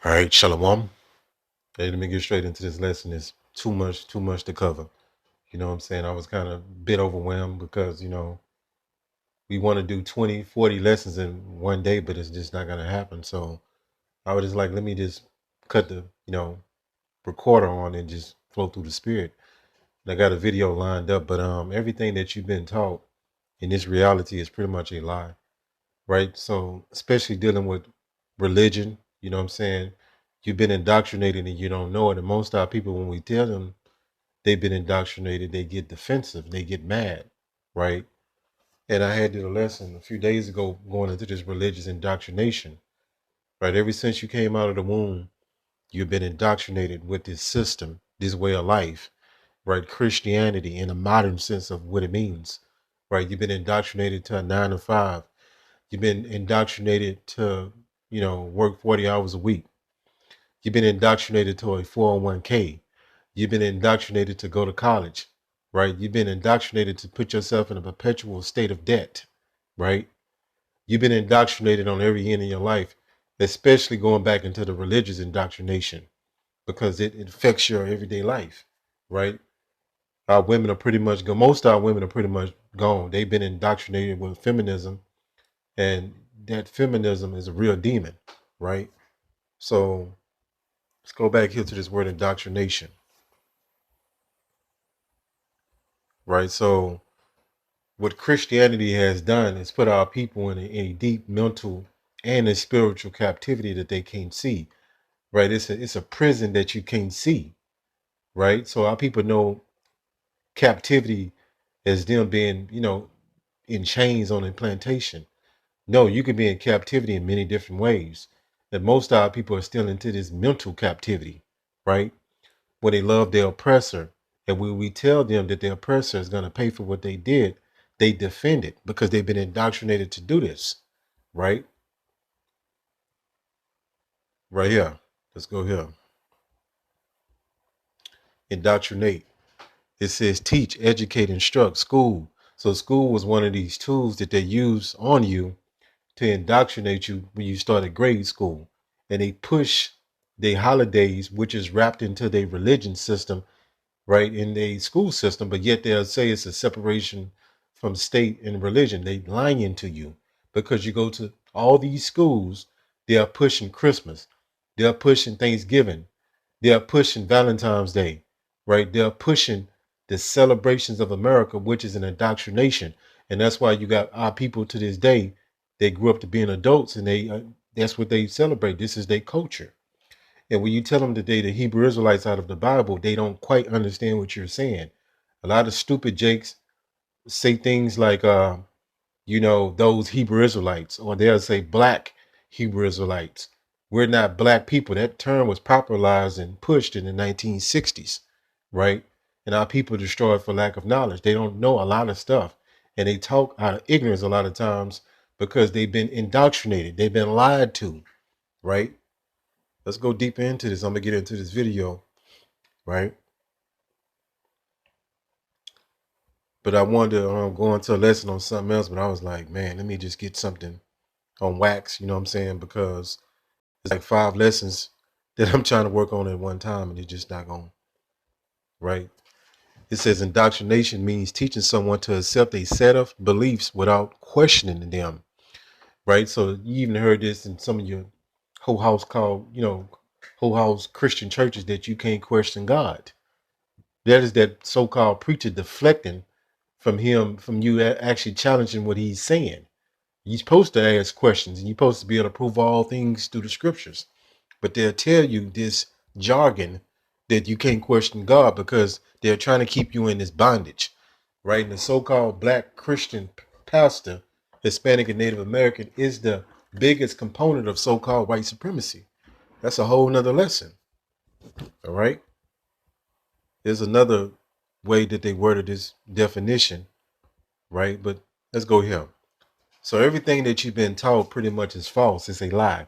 All right, Shalom. Hey, let me get straight into this lesson. It's too much to cover. You know what I'm saying? I was kind of a bit overwhelmed because, we want to do 20, 40 lessons in one day, but it's just not going to happen. So I was just like, let me just cut the, recorder on and just flow through the spirit. And I got a video lined up, but everything that you've been taught in this reality is pretty much a lie, right? So especially dealing with religion, you know what I'm saying? You've been indoctrinated and you don't know it. And most of our people, when we tell them they've been indoctrinated, they get defensive, they get mad, right? And I had did a lesson a few days ago going into this religious indoctrination, right? Ever since you came out of the womb, you've been indoctrinated with this system, this way of life, right? Christianity in a modern sense of what it means, right? You've been indoctrinated to a 9 to 5. You've been indoctrinated to, work 40 hours a week. You've been indoctrinated to a 401k. You've been indoctrinated to go to college, right? You've been indoctrinated to put yourself in a perpetual state of debt, right? You've been indoctrinated on every end of your life, especially going back into the religious indoctrination because it affects your everyday life, right? Our women are pretty much gone. Most of our women are pretty much gone. They've been indoctrinated with feminism, and that feminism is a real demon, right? So let's go back here to this word indoctrination, right? So what Christianity has done is put our people in a deep mental and a spiritual captivity that they can't see, right? It's a prison that you can't see, right? So our people know captivity as them being, in chains on a plantation. No, you could be in captivity in many different ways. And most of our people are still into this mental captivity, right? Where they love their oppressor. And when we tell them that their oppressor is going to pay for what they did, they defend it because they've been indoctrinated to do this, right? Right here. Let's go here. Indoctrinate. It says teach, educate, instruct, school. So school was one of these tools that they use on you to indoctrinate you when you started grade school. And they push their holidays, which is wrapped into their religion system, right, in the school system, but yet they'll say it's a separation from state and religion. They lying to you because you go to all these schools, they are pushing Christmas, they're pushing Thanksgiving, they're pushing Valentine's Day, right? They're pushing the celebrations of America, which is an indoctrination. And that's why you got our people to this day, they grew up to being adults and that's what they celebrate. This is their culture. And when you tell them today the Hebrew Israelites out of the Bible, they don't quite understand what you're saying. A lot of stupid jakes say things like, those Hebrew Israelites, or they'll say black Hebrew Israelites. We're not black people. That term was popularized and pushed in the 1960s, right? And our people destroyed for lack of knowledge. They don't know a lot of stuff. And they talk out of ignorance a lot of times because they've been indoctrinated. They've been lied to, right? Let's go deeper into this. I'm going to get into this video, right? But I wanted to go into a lesson on something else, but I was like, man, let me just get something on wax, you know what I'm saying? Because it's like 5 lessons that I'm trying to work on at one time, and it's just not going, right? It says indoctrination means teaching someone to accept a set of beliefs without questioning them, right? So you even heard this in some of your whole house called, whole house Christian churches that you can't question God. That is that so-called preacher deflecting from you actually challenging what he's saying. You're supposed to ask questions and you're supposed to be able to prove all things through the scriptures. But they'll tell you this jargon that you can't question God because they're trying to keep you in this bondage, right? And the so-called black Christian pastor, Hispanic and Native American, is the biggest component of so-called white supremacy. That's a whole nother lesson. All right. There's another way that they worded this definition, right? But let's go here. So everything that you've been taught pretty much is false. It's a lie.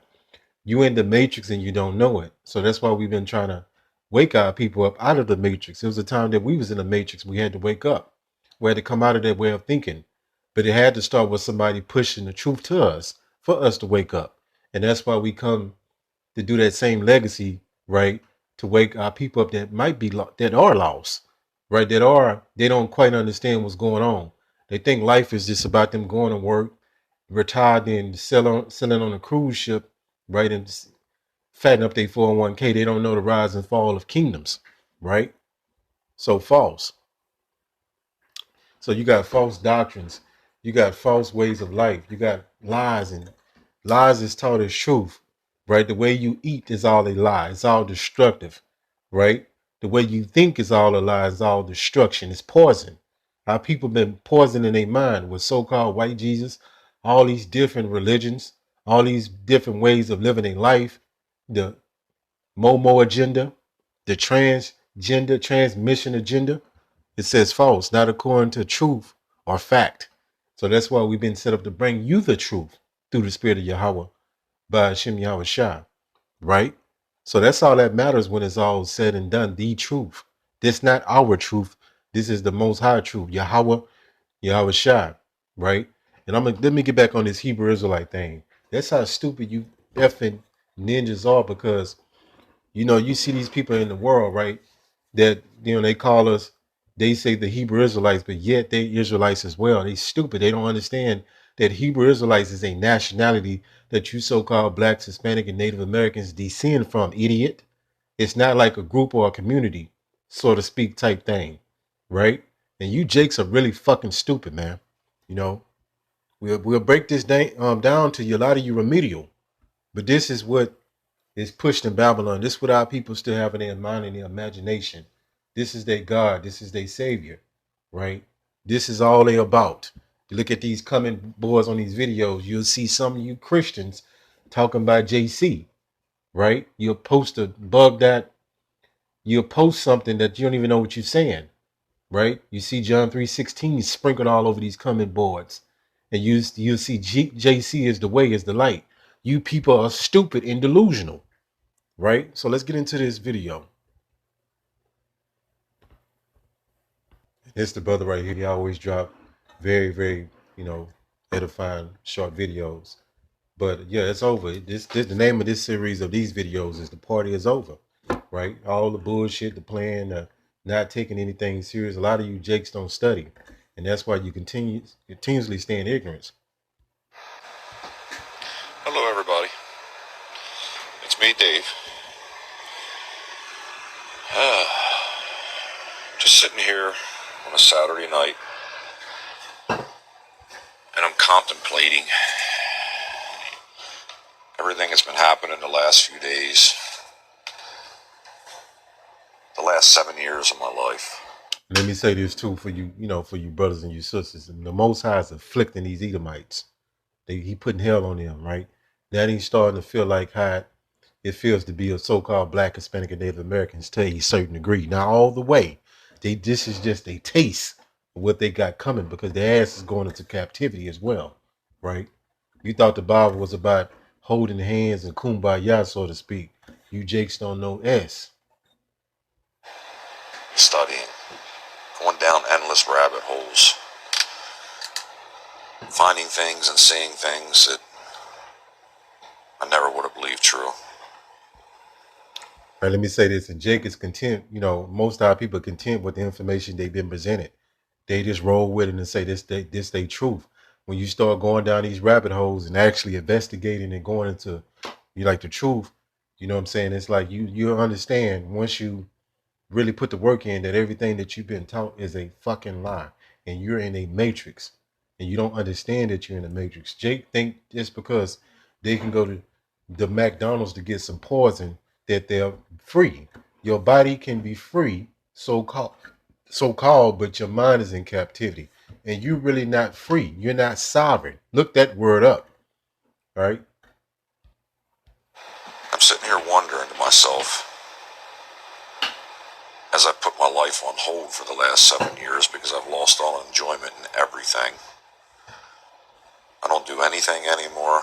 You in the matrix and you don't know it. So that's why we've been trying to wake our people up out of the matrix. It was a time that we was in the matrix. We had to wake up. We had to come out of that way of thinking. But it had to start with somebody pushing the truth to us for us to wake up. And that's why we come to do that same legacy, right? To wake our people up that might be that are lost, right? They don't quite understand what's going on. They think life is just about them going to work, retired, and selling on a cruise ship, right? And fatten up their 401k. They don't know the rise and fall of kingdoms, right? So false. So you got false doctrines, you got false ways of life, you got lies, and lies is taught as truth, right? The way you eat is all a lie. It's all destructive, right? The way you think is all a lie. It's all destruction. It's poison. Our people been poisoning their mind with so-called white Jesus, all these different religions, all these different ways of living a life, the Momo agenda, the transgender transmission agenda. It says false, not according to truth or fact. So that's why we've been set up to bring you the truth through the spirit of Yahweh by Hashem Yahweh Shah, right? So that's all that matters when it's all said and done. The truth. This not our truth. This is the most high truth. Yahweh Shah, right? And let me get back on this Hebrew Israelite thing. That's how stupid you effing ninjas are, because you see these people in the world, right? That they call us, they say the Hebrew Israelites, but yet they Israelites as well. They stupid. They don't understand that Hebrew Israelites is a nationality that you so-called blacks, Hispanic, and Native Americans descend from, idiot. It's not like a group or a community, so to speak, type thing, right? And you Jakes are really fucking stupid, man. You know, we'll break this down to you. A lot of you remedial, but this is what is pushed in Babylon. This is what our people still have in their mind and their imagination. This is their God. This is their Savior, right? This is all they about. You look at these coming boys on these videos, you'll see some of you Christians talking about JC, right? You'll post a bug that you'll post something that you don't even know what you're saying, right? You see John 3:16 sprinkled all over these comment boards, and you'll see JC is the way, is the light. You people are stupid and delusional, right? So let's get into this video. It's the brother right here. He always drop very, very, edifying short videos. But yeah, it's over. This the name of this series of these videos is The Party Is Over, right? All the bullshit, the plan, not taking anything serious. A lot of you jakes don't study, and that's why you continuously stay in ignorance. Hello, everybody. It's me, Dave. Just sitting here on a Saturday night, and I'm contemplating everything that's been happening the last few days, the last 7 years of my life. Let me say this too for you, for you brothers and you sisters. And the Most High is afflicting these Edomites. He putting hell on them, right? Now he's starting to feel like how it feels to be a so-called black, Hispanic, and Native Americans to a certain degree. Not all the way. This is just a taste of what they got coming, because their ass is going into captivity as well, right? You thought the Bible was about holding hands and kumbaya, so to speak. You jakes don't know S. Studying, going down endless rabbit holes, finding things and seeing things that I never would have believed true. All right, let me say this, and Jake is content. Most of our people are content with the information they've been presented. They just roll with it and say this they truth. When you start going down these rabbit holes and actually investigating and going into the truth, you know what I'm saying? It's like you understand, once you really put the work in, that everything that you've been taught is a fucking lie, and you're in a matrix, and you don't understand that you're in a matrix. Jake think just because they can go to the McDonald's to get some poison that they're free. Your body can be free, so-called, but your mind is in captivity, and you're really not free. You're not sovereign. Look that word up, right? I'm sitting here wondering to myself, as I put my life on hold for the last 7 years because I've lost all enjoyment in everything. I don't do anything anymore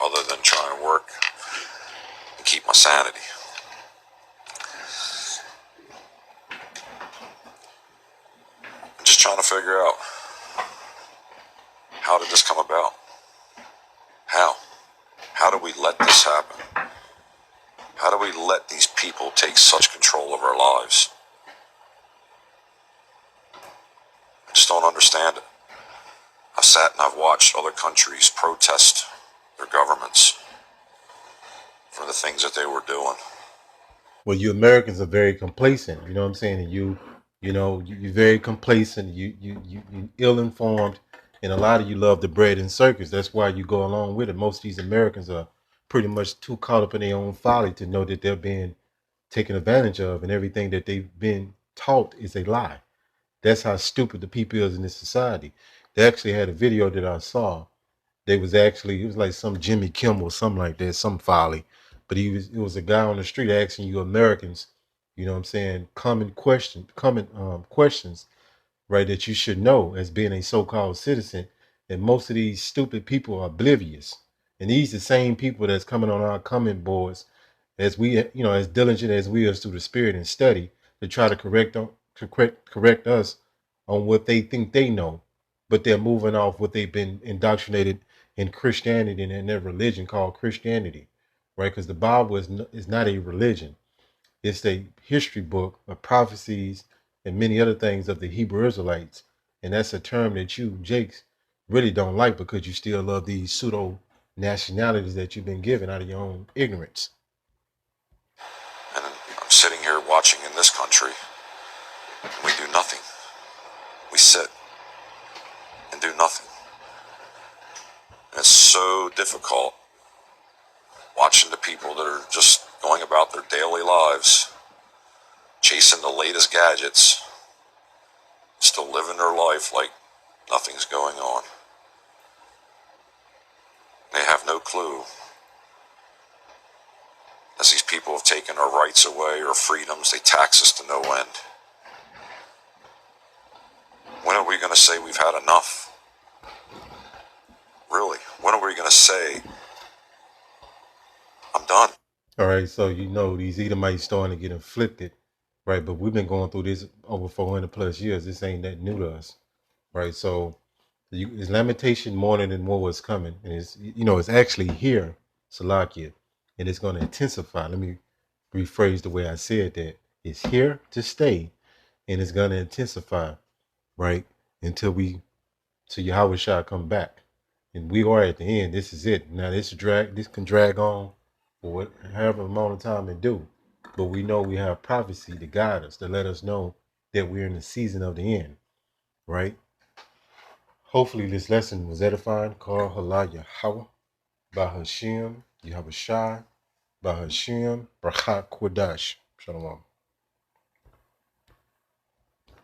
other than try and work and keep my sanity. I'm just trying to figure out, how did this come about? How did we let this happen? How do we let these people take such control of our lives? I just don't understand it. I've sat and I've watched other countries protest their governments for the things that they were doing. Well, you Americans are very complacent. You know what I'm saying? And you're very complacent. You ill-informed, and a lot of you love the bread and circus. That's why you go along with it. Most of these Americans are pretty much too caught up in their own folly to know that they're being taken advantage of, and everything that they've been taught is a lie. That's how stupid the people is in this society. They actually had a video that I saw. It was like some Jimmy Kimmel, something like that, some folly. But it was a guy on the street asking you Americans, you know what I'm saying, common questions, right, that you should know as being a so-called citizen. And most of these stupid people are oblivious. And these the same people that's coming on our comment boards as we, as diligent as we are through the spirit and study to try to correct us on what they think they know, but they're moving off what they've been indoctrinated in Christianity and in their religion called Christianity, right? Because the Bible is not a religion; it's a history book of prophecies and many other things of the Hebrew Israelites, and that's a term that you, Jakes, really don't like because you still love these pseudo nationalities that you've been given out of your own ignorance. And I'm sitting here watching in this country, and we do nothing. We sit and do nothing. And it's so difficult watching the people that are just going about their daily lives, chasing the latest gadgets, still living their life like nothing's going on. They have no clue. As these people have taken our rights away, our freedoms, they tax us to no end. When are we going to say we've had enough? Really? When are we going to say, I'm done? All right, so these Edomites starting to get inflicted, right? But we've been going through this over 400 plus years. This ain't that new to us, right? So it's lamentation more than war was coming, and it's actually here, Salakia, and it's going to intensify. Let me rephrase the way I said that. It's here to stay, and it's going to intensify, right? Until Yahweh Shah come back, and we are at the end. This is it. Now this can drag on for however amount of time it do, but we know we have prophecy to guide us, to let us know that we're in the season of the end, right? Hopefully this lesson was edifying. Call Hala Yahweh, Bahashim, Yahweh Shai, Bahashim, Brachat Kodash. Shalom.